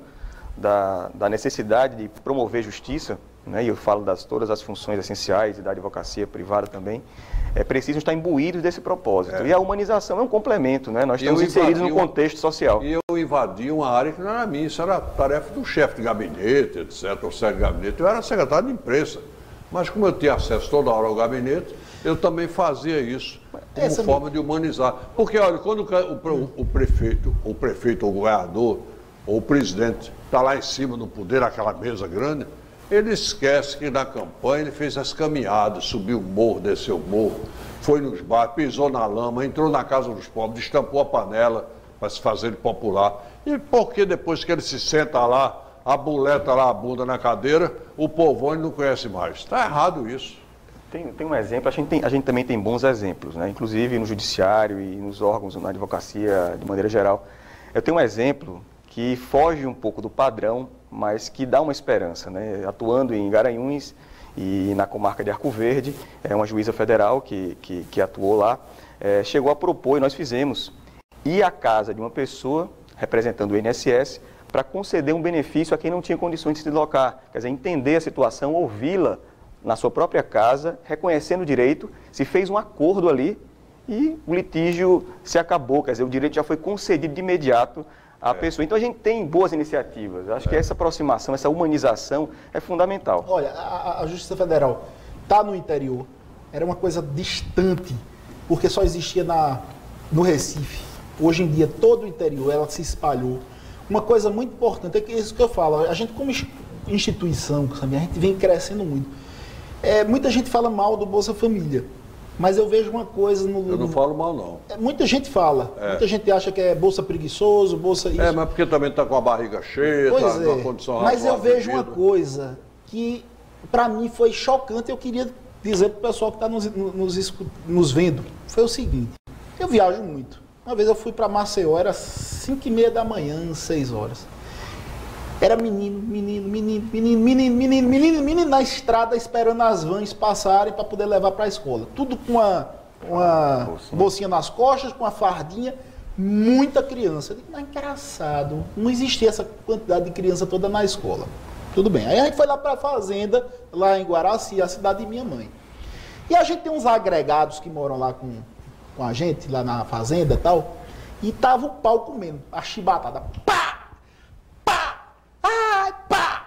da necessidade de promover justiça, né, e eu falo todas as funções essenciais e da advocacia privada também, é preciso estar imbuídos desse propósito. E a humanização é um complemento, né? Nós estamos inseridos no contexto social. E eu invadi uma área que não era minha, isso era tarefa do chefe de gabinete, etc., ou chefe de gabinete. Eu era secretário de imprensa, mas como eu tinha acesso toda hora ao gabinete, eu também fazia isso como forma de humanizar. Porque, olha, quando o prefeito ou o governador, ou o presidente está lá em cima no poder, aquela mesa grande, ele esquece que na campanha ele fez as caminhadas, subiu o morro, desceu o morro, foi nos bairros, pisou na lama, entrou na casa dos pobres, destampou a panela para se fazer popular. E porque depois que ele se senta lá, abuleta lá a bunda na cadeira, o povão ele não conhece mais. Está errado isso. Tem um exemplo, a gente também tem bons exemplos, né? Inclusive no judiciário e nos órgãos, na advocacia de maneira geral. Eu tenho um exemplo que foge um pouco do padrão, mas que dá uma esperança, né? Atuando em Garanhuns e na comarca de Arco Verde, uma juíza federal que atuou lá, chegou a propor, e nós fizemos, ir à casa de uma pessoa, representando o INSS, para conceder um benefício a quem não tinha condições de se deslocar. Quer dizer, entender a situação, ouvi-la na sua própria casa, reconhecendo o direito, se fez um acordo ali e o litígio se acabou, quer dizer, o direito já foi concedido de imediato à pessoa. Então a gente tem boas iniciativas. Acho que essa aproximação, essa humanização é fundamental. Olha, a Justiça Federal está no interior, era uma coisa distante, porque só existia no Recife. Hoje em dia, todo o interior, ela se espalhou. Uma coisa muito importante, é que isso que eu falo, a gente como instituição, a gente vem crescendo muito. Muita gente fala mal do Bolsa Família, mas eu vejo uma coisa no... Eu não falo mal, não. Muita gente fala. Muita gente acha que é Bolsa preguiçoso, Bolsa isso. Mas porque também está com a barriga cheia, está numa condição mas eu vejo uma coisa que, para mim, foi chocante. Eu queria dizer para o pessoal que está nos vendo. Foi o seguinte, eu viajo muito. Uma vez eu fui para Maceió, era 5h30 da manhã, 6 horas. Era menino na estrada esperando as vans passarem para poder levar para a escola. Tudo com uma bolsinha nas costas, com uma fardinha, muita criança. Eu digo, mas engraçado, não existia essa quantidade de criança toda na escola. Tudo bem. Aí a gente foi lá para a fazenda, lá em Guaraci, a cidade de minha mãe. E a gente tem uns agregados que moram lá com a gente, lá na fazenda e tal, e tava o pau comendo, a chibatada. Pá! Pá! Ai, pá!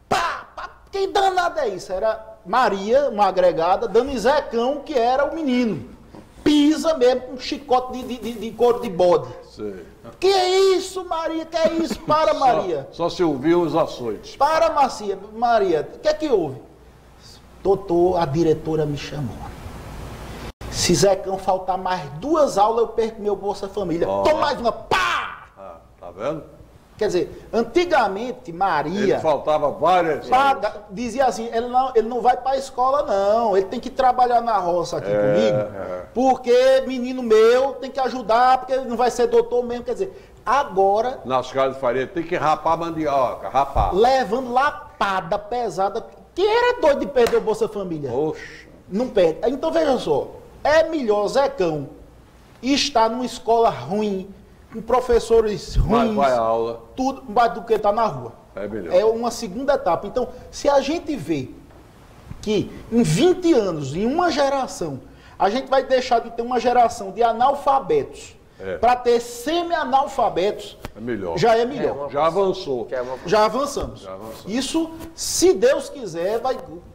Pá! Pá! Que danada é isso? Era Maria, uma agregada, dando em Zecão, que era o menino. Pisa mesmo com um chicote de couro de bode. Sei. Que é isso, Maria? Que é isso? Para, Maria. Só se ouviu os açoites. Para, Maria. O que é que houve? Doutor, a diretora me chamou. Se Zecão faltar mais 2 aulas, eu perco meu Bolsa Família. Toma mais uma. Pá! Ah, tá vendo? Quer dizer, antigamente, Maria... Ele faltava várias aulas. Dizia assim, ele não vai para a escola, não. Ele tem que trabalhar na roça aqui comigo, porque menino meu tem que ajudar, porque ele não vai ser doutor mesmo. Quer dizer, agora... Nas casas de farinha, tem que rapar a mandioca, rapar. Levando lapada pesada. Quem era doido de perder o Bolsa Família? Oxa. Não perde. Então, veja só. É melhor Zecão estar numa escola ruim, com professores ruins, Mas vai a aula. tudo mais do que estar na rua. É melhor. É uma segunda etapa. Então, se a gente vê que em 20 anos, em uma geração, a gente vai deixar de ter uma geração de analfabetos para ter semi-analfabetos, É melhor. já é melhor. Já avançou. Já avançamos. Isso, se Deus quiser,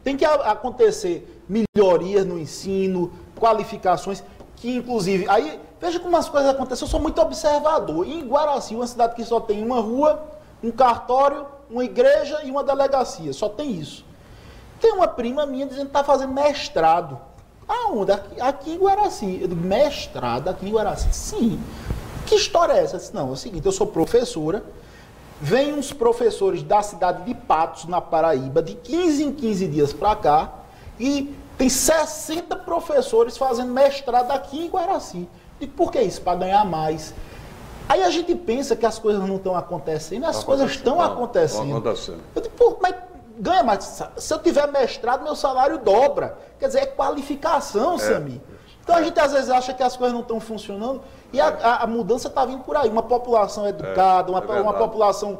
tem que acontecer melhorias no ensino, qualificações, que inclusive... Aí, veja como as coisas acontecem, eu sou muito observador. Em Guaraci, uma cidade que só tem uma rua, um cartório, uma igreja e uma delegacia, só tem isso. Tem uma prima minha dizendo que está fazendo mestrado. Aonde? Aqui em Guaraci. Eu digo, mestrado aqui em Guaraci? Sim. Que história é essa? Eu disse, não, é o seguinte, eu sou professora, vem uns professores da cidade de Patos, na Paraíba, de 15 em 15 dias para cá, e tem 60 professores fazendo mestrado aqui em Guaraci. E por que isso? Para ganhar mais. Aí a gente pensa que as coisas não estão acontecendo, as coisas estão acontecendo. Estão acontecendo. Eu digo, pô, mas ganha mais. Se eu tiver mestrado, meu salário dobra. Quer dizer, é qualificação, Samir. Então a gente às vezes acha que as coisas não estão funcionando e a mudança está vindo por aí. Uma população educada, uma população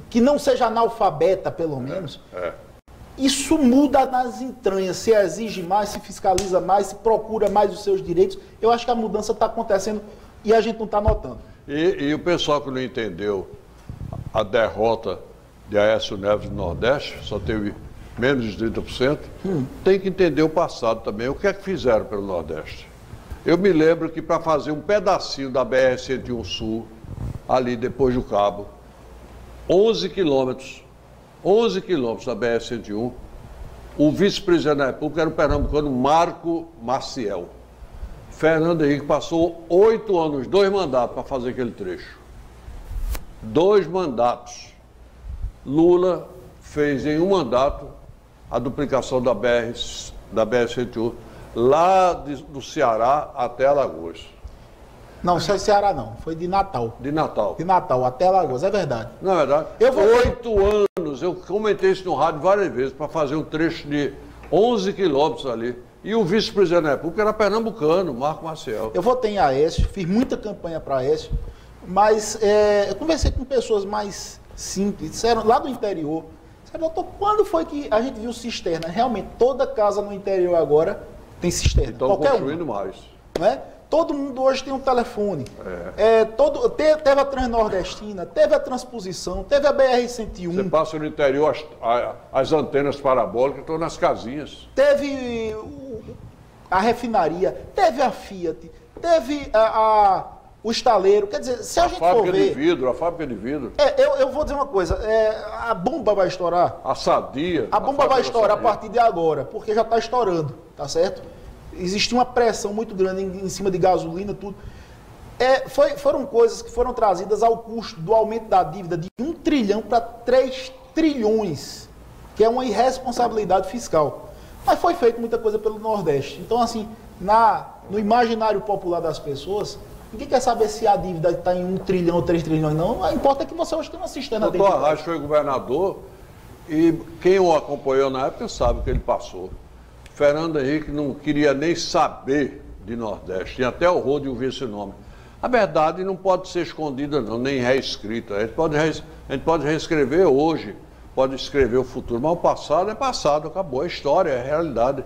que não seja analfabeta, pelo menos. Isso muda nas entranhas, se exige mais, se fiscaliza mais, se procura mais os seus direitos. Eu acho que a mudança está acontecendo e a gente não está notando. E o pessoal que não entendeu a derrota de Aécio Neves no Nordeste, só teve menos de 30%, tem que entender o passado também. O que é que fizeram pelo Nordeste? Eu me lembro que para fazer um pedacinho da BR-101 Sul, ali depois do Cabo, 11 quilômetros da BR-101, o vice-presidente da República era o pernambucano Marco Maciel. Fernando Henrique passou 8 anos, 2 mandatos para fazer aquele trecho. 2 mandatos. Lula fez em um mandato a duplicação da BR-101, lá do Ceará até Alagoas. Não, isso é Ceará não, foi de Natal. De Natal. De Natal até Alagoas, é verdade. Não é verdade? Eu vou... 8 anos, eu comentei isso no rádio várias vezes, para fazer um trecho de 11 quilômetros ali. E o vice-presidente da República era pernambucano, Marco Maciel. Eu votei em Aécio, fiz muita campanha para Aécio, mas eu conversei com pessoas mais simples, disseram lá do interior, disseram, doutor, quando foi que a gente viu cisterna? Realmente, toda casa no interior agora tem cisterna. Estão construindo mais. Não é? Todo mundo hoje tem um telefone. Teve a Transnordestina, teve a transposição, teve a BR-101. Você passa no interior, as antenas parabólicas estão nas casinhas. Teve a refinaria, teve a Fiat, teve o estaleiro. Quer dizer, se a gente for ver... A fábrica de vidro. Eu vou dizer uma coisa, a bomba vai estourar. A Sadia. A bomba vai estourar a partir de agora, porque já está estourando, tá certo? Existe uma pressão muito grande em cima de gasolina, tudo. Foram coisas que foram trazidas ao custo do aumento da dívida de 1 trilhão para 3 trilhões, que é uma irresponsabilidade fiscal. Mas foi feita muita coisa pelo Nordeste. Então, assim, no imaginário popular das pessoas, ninguém quer saber se a dívida está em 1 trilhão ou 3 trilhões, não. O importa é que você hoje tem uma cisterna dentro. Doutor Arraes foi governador e quem o acompanhou na época sabe o que ele passou. Fernando Henrique não queria nem saber de Nordeste, tinha até horror de ouvir esse nome. A verdade não pode ser escondida, não, nem reescrita. A gente pode reescrever hoje, pode escrever o futuro, mas o passado é passado, acabou, é história, é realidade.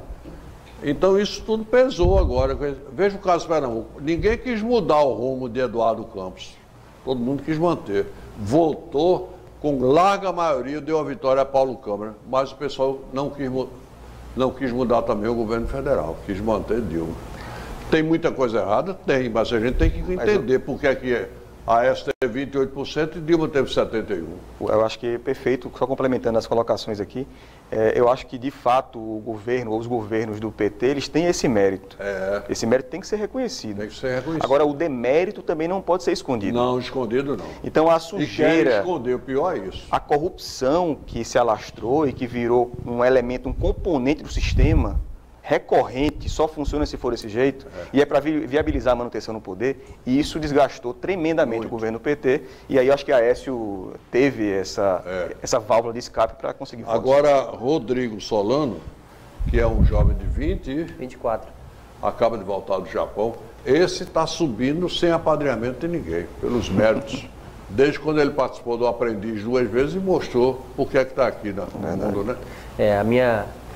Então isso tudo pesou agora. Veja o caso Pernambuco. Ninguém quis mudar o rumo de Eduardo Campos. Todo mundo quis manter. Votou com larga maioria, deu a vitória a Paulo Câmara, mas o pessoal não quis mudar também o governo federal, quis manter Dilma. Tem muita coisa errada? Tem, mas a gente tem que entender por que é que a AES teve 28% e Dilma teve 71%. Eu acho que é perfeito, só complementando as colocações aqui, eu acho que de fato o governo, ou os governos do PT, eles têm esse mérito. Esse mérito tem que ser reconhecido. Tem que ser reconhecido. Agora, o demérito também não pode ser escondido. Não, escondido não. Então, a sujeira, esconder, o pior é isso. A corrupção que se alastrou e que virou um elemento, um componente do sistema recorrente, só funciona se for desse jeito, e é para viabilizar a manutenção no poder, e isso desgastou tremendamente o governo PT, e aí eu acho que a Aécio teve essa válvula de escape para conseguir força. Agora, Rodrigo Solano, que é um jovem de 24, acaba de voltar do Japão, esse está subindo sem apadrinhamento de ninguém, pelos méritos. Desde quando ele participou do Aprendiz 2 vezes e mostrou por que é que está aqui no mundo, né?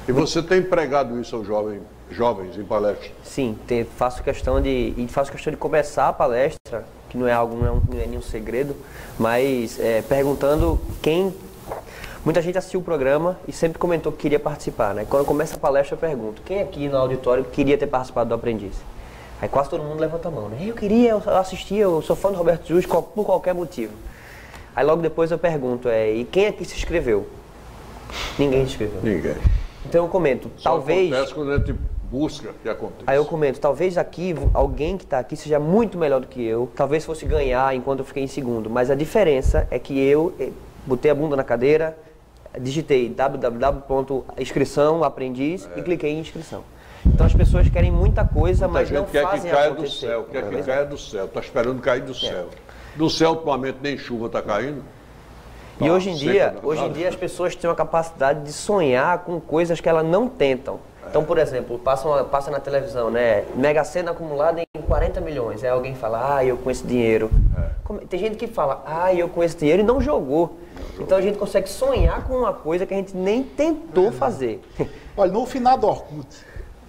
E você tem empregado isso aos jovens em palestra? Sim, faço questão de começar a palestra, que não é nenhum segredo, mas perguntando quem... Muita gente assistiu o programa e sempre comentou que queria participar, né? Quando começa a palestra eu pergunto, quem aqui no auditório queria ter participado do Aprendiz? Aí quase todo mundo levanta a mão, né? Eu assisti, eu sou fã do Roberto Justus por qualquer motivo. Aí logo depois eu pergunto, e quem aqui se inscreveu? Ninguém se inscreveu. Ninguém. Então eu comento, talvez... Acontece quando a gente busca que aconteça. Aí eu comento, talvez aqui, alguém que está aqui seja muito melhor do que eu, talvez fosse ganhar enquanto eu fiquei em segundo, mas a diferença é que eu botei a bunda na cadeira, digitei www.inscrição.aprendiz e cliquei em inscrição. Então as pessoas querem muita coisa, mas não fazem acontecer. Quer que caia do céu, está esperando cair do céu. Do céu, ultimamente, nem chuva está caindo. E hoje em dia as pessoas têm uma capacidade de sonhar com coisas que elas não tentam. Então, por exemplo, passa na televisão, né? Mega Sena acumulada em 40 milhões. Aí alguém fala, eu com esse dinheiro. Tem gente que fala, eu com esse dinheiro e não jogou. Então a gente consegue sonhar com uma coisa que a gente nem tentou fazer. Olha, no final do Orkut,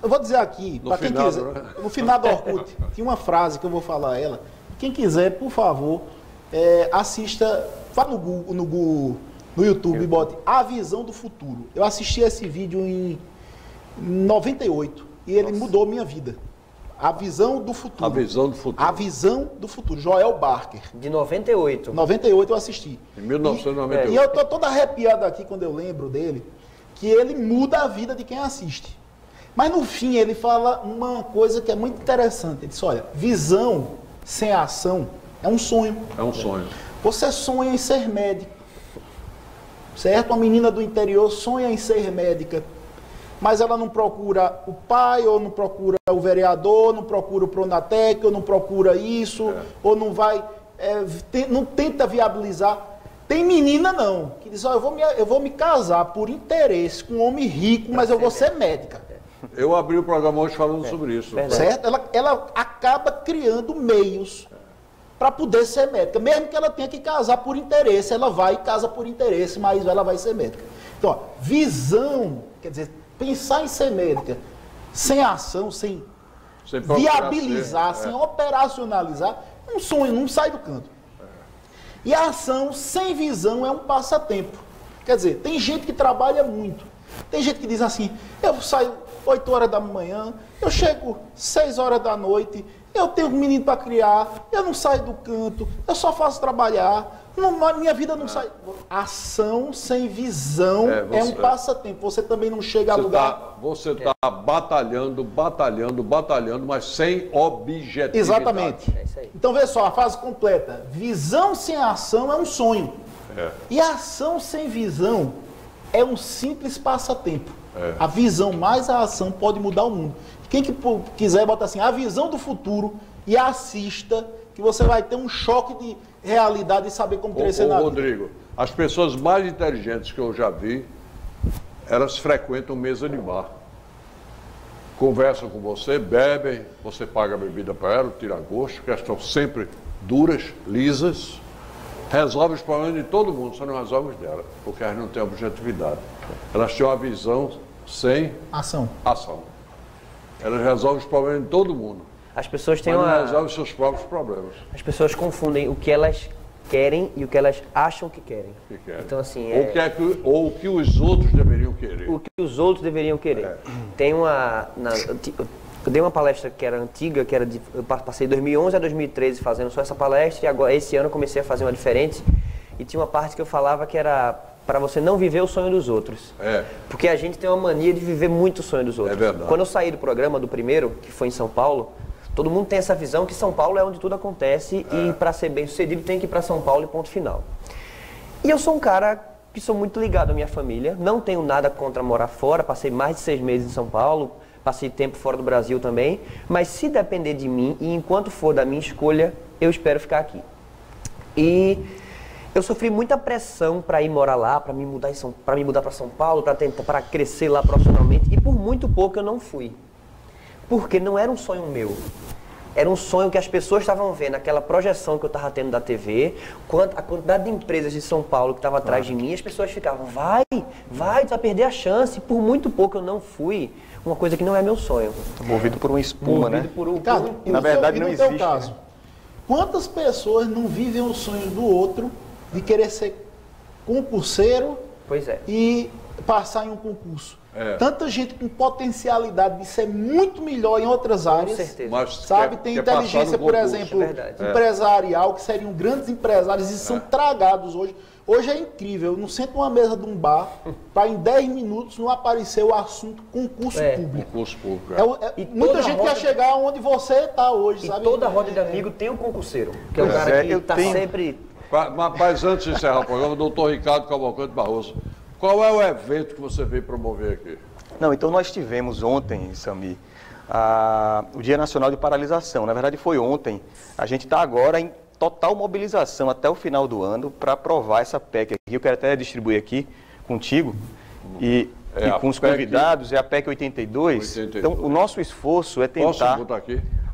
eu vou dizer aqui, para quem quiser, no final do Orkut, tinha uma frase que eu vou falar ela. Quem quiser, por favor, assista, vá no YouTube e bote A Visão do Futuro. Eu assisti esse vídeo em 98 e ele mudou minha vida. A Visão do Futuro. A Visão do Futuro. A Visão do Futuro. Joel Barker. De 98. 98 eu assisti. Em 1998. E eu tô todo arrepiado aqui quando eu lembro dele, que ele muda a vida de quem assiste. Mas no fim ele fala uma coisa que é muito interessante. Ele diz, olha, visão sem ação é um sonho. É um sonho. Você sonha em ser médico. Certo? Uma menina do interior sonha em ser médica. Mas ela não procura o pai, ou não procura o vereador, não procura o Pronatec, ou não procura isso, ou não vai, não tenta viabilizar. Tem menina não, que diz, eu vou me casar por interesse com um homem rico, mas eu vou ser médica. Eu abri o programa hoje falando sobre isso. Certo? Ela acaba criando meios para poder ser médica. Mesmo que ela tenha que casar por interesse, ela vai e casa por interesse, mas ela vai ser médica. Então, visão, quer dizer, pensar em ser médica, sem ação, sem viabilizar, sem operacionalizar, um sonho, não sai do canto. E a ação sem visão é um passatempo. Quer dizer, tem gente que trabalha muito. Tem gente que diz assim, eu saio 8 horas da manhã, eu chego 6 horas da noite, eu tenho um menino para criar, eu não saio do canto, eu só faço trabalhar. Minha vida não sai. Ação sem visão é um passatempo. Você também não chega a lugar. Você está batalhando, mas sem objetividade. Exatamente. É isso aí. Então, vê só, a fase completa. Visão sem ação é um sonho. E ação sem visão é um simples passatempo. A visão mais a ação pode mudar o mundo. Quem que quiser, bota assim, a visão do futuro e assista, que você vai ter um choque de realidade e saber como crescer na vida. Rodrigo, as pessoas mais inteligentes que eu já vi, elas frequentam mesa de bar. conversam com você, bebem, você paga a bebida para ela, tira gosto, que elas estão sempre duras, lisas, resolve os problemas de todo mundo, só não resolve os dela, porque elas não têm objetividade. Elas têm uma visão sem Ação. Elas resolvem os problemas de todo mundo, As pessoas têm mas não uma... resolvem os seus próprios problemas. As pessoas confundem o que elas querem e o que elas acham que querem. Que querem. Então, assim, ou o que os outros deveriam querer. o que os outros deveriam querer. Tem uma... eu dei uma palestra que era antiga, eu passei 2011 a 2013 fazendo só essa palestra, e agora esse ano eu comecei a fazer uma diferente, e tinha uma parte que eu falava que era para você não viver o sonho dos outros. Porque a gente tem uma mania de viver muito o sonho dos outros. É verdade. Quando eu saí do programa, do primeiro, que foi em São Paulo, todo mundo tem essa visão que São Paulo é onde tudo acontece e para ser bem sucedido tem que ir para São Paulo e ponto final. E eu sou um cara que sou muito ligado à minha família, não tenho nada contra morar fora, passei mais de 6 meses em São Paulo, passei tempo fora do Brasil também, mas se depender de mim e enquanto for da minha escolha, eu espero ficar aqui. E eu sofri muita pressão para ir morar lá, para me mudar para São Paulo, para crescer lá profissionalmente, e por muito pouco eu não fui. Porque não era um sonho meu. Era um sonho que as pessoas estavam vendo, aquela projeção que eu estava tendo da TV, a quantidade de empresas de São Paulo que estava atrás de mim, as pessoas ficavam, vai, tu vai perder a chance. Por muito pouco eu não fui, uma coisa que não é meu sonho. Movido por uma espuma, né? Ricardo, Na verdade não existe. Caso, né? Quantas pessoas não vivem o sonho do outro de querer ser concurseiro Pois é. e passar em um concurso? Tanta gente com potencialidade de ser muito melhor em outras áreas. Com certeza. Mas Sabe, tem inteligência, por exemplo, empresarial, que seriam grandes empresários e são tragados hoje. Hoje é incrível, eu não sento numa mesa de um bar para em 10 minutos não aparecer o assunto concurso público. Concurso público. Muita gente quer chegar onde você está hoje, E sabe? toda roda de amigo tem um concurseiro, que é o cara que está sempre... Mas antes de encerrar o programa, doutor Ricardo Cavalcante Barroso, qual é o evento que você veio promover aqui? Não, então nós tivemos ontem, Sami, o Dia Nacional de Paralisação. Na verdade foi ontem. A gente está agora em total mobilização até o final do ano para aprovar essa PEC aqui. Eu quero até distribuir aqui contigo e com os convidados, é a PEC 82. Então o nosso esforço é tentar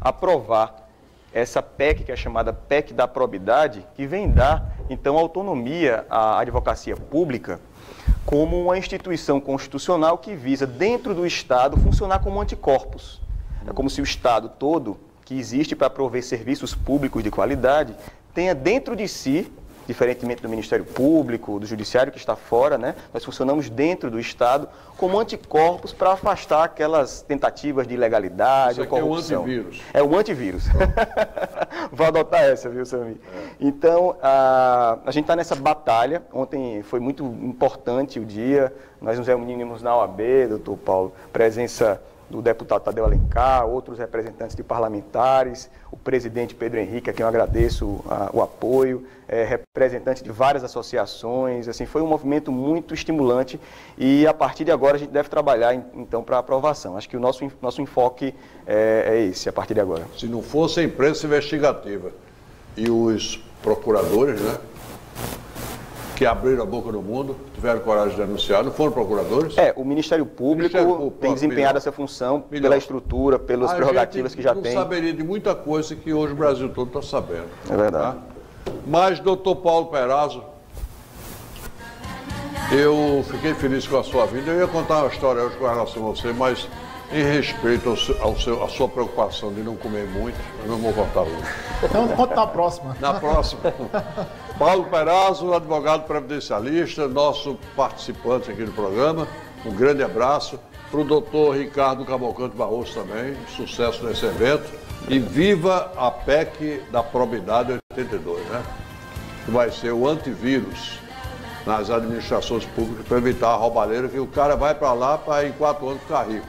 aprovar essa PEC, que é chamada PEC da probidade, que vem dar, então, autonomia à advocacia pública como uma instituição constitucional que visa, dentro do Estado, funcionar como anticorpos. É como se o Estado todo, que existe para prover serviços públicos de qualidade, tenha dentro de si, diferentemente do Ministério Público, do Judiciário que está fora, né? Nós funcionamos dentro do Estado como anticorpos para afastar aquelas tentativas de ilegalidade ou corrupção. É o antivírus. É o antivírus. Vou adotar essa, viu, Sami? Então, a gente está nessa batalha. Ontem foi muito importante o dia. Nós nos reunimos na OAB, doutor Paulo, presença do deputado Tadeu Alencar, outros representantes de parlamentares, o presidente Pedro Henrique, a quem eu agradeço o apoio, representante de várias associações. Assim, foi um movimento muito estimulante e a partir de agora a gente deve trabalhar então para aprovação. Acho que o nosso enfoque é esse a partir de agora. Se não fosse a imprensa investigativa e os procuradores, né, que abriram a boca no mundo, tiveram coragem de denunciar, não foram procuradores? O Ministério Público tem desempenhado essa função pela estrutura, pelas prerrogativas que já tem. Não saberia de muita coisa que hoje o Brasil todo está sabendo. É verdade. Tá? Mas, doutor Paulo Perazzo, eu fiquei feliz com a sua vida. Eu ia contar uma história hoje com relação a você, mas em respeito à sua preocupação de não comer muito, eu não vou contar hoje. Então, conta na próxima. Na próxima. Paulo Perazzo, advogado previdencialista, nosso participante aqui do programa. Um grande abraço. Para o doutor Ricardo Cavalcante Barroso também, sucesso nesse evento. E viva a PEC da probidade 82, né? Que vai ser o antivírus nas administrações públicas para evitar a roubalheira, que o cara vai para lá para em 4 anos ficar rico.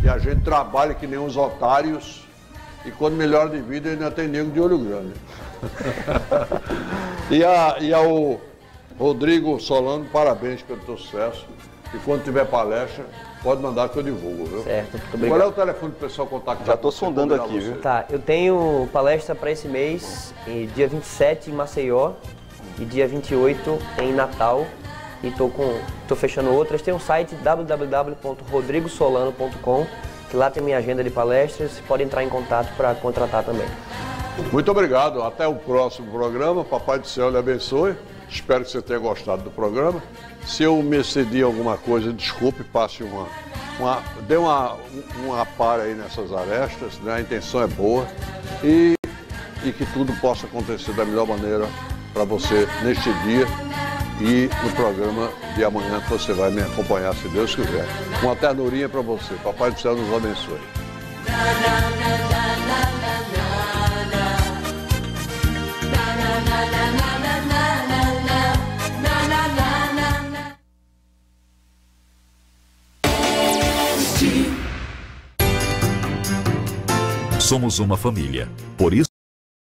E a gente trabalha que nem uns otários e quando melhora de vida ainda tem nego de olho grande. E ao Rodrigo Solano, parabéns pelo teu sucesso. E quando tiver palestra, pode mandar que eu divulgo, viu? Certo, muito obrigado. Qual é o telefone do pessoal contactar? Já estou sondando aqui, viu? Tá, eu tenho palestra para esse mês, dia 27 em Maceió e dia 28 em Natal. E tô fechando outras. Tem um site www.rodrigosolano.com que lá tem minha agenda de palestras, pode entrar em contato para contratar também. Muito obrigado. Até o próximo programa. Papai do Céu lhe abençoe. Espero que você tenha gostado do programa. Se eu me excedi em alguma coisa, desculpe, passe dê uma para aí nessas arestas, né? A intenção é boa e que tudo possa acontecer da melhor maneira para você neste dia e no programa de amanhã que você vai me acompanhar, se Deus quiser. Uma ternurinha para você. Papai do Céu nos abençoe. Somos uma família. Por isso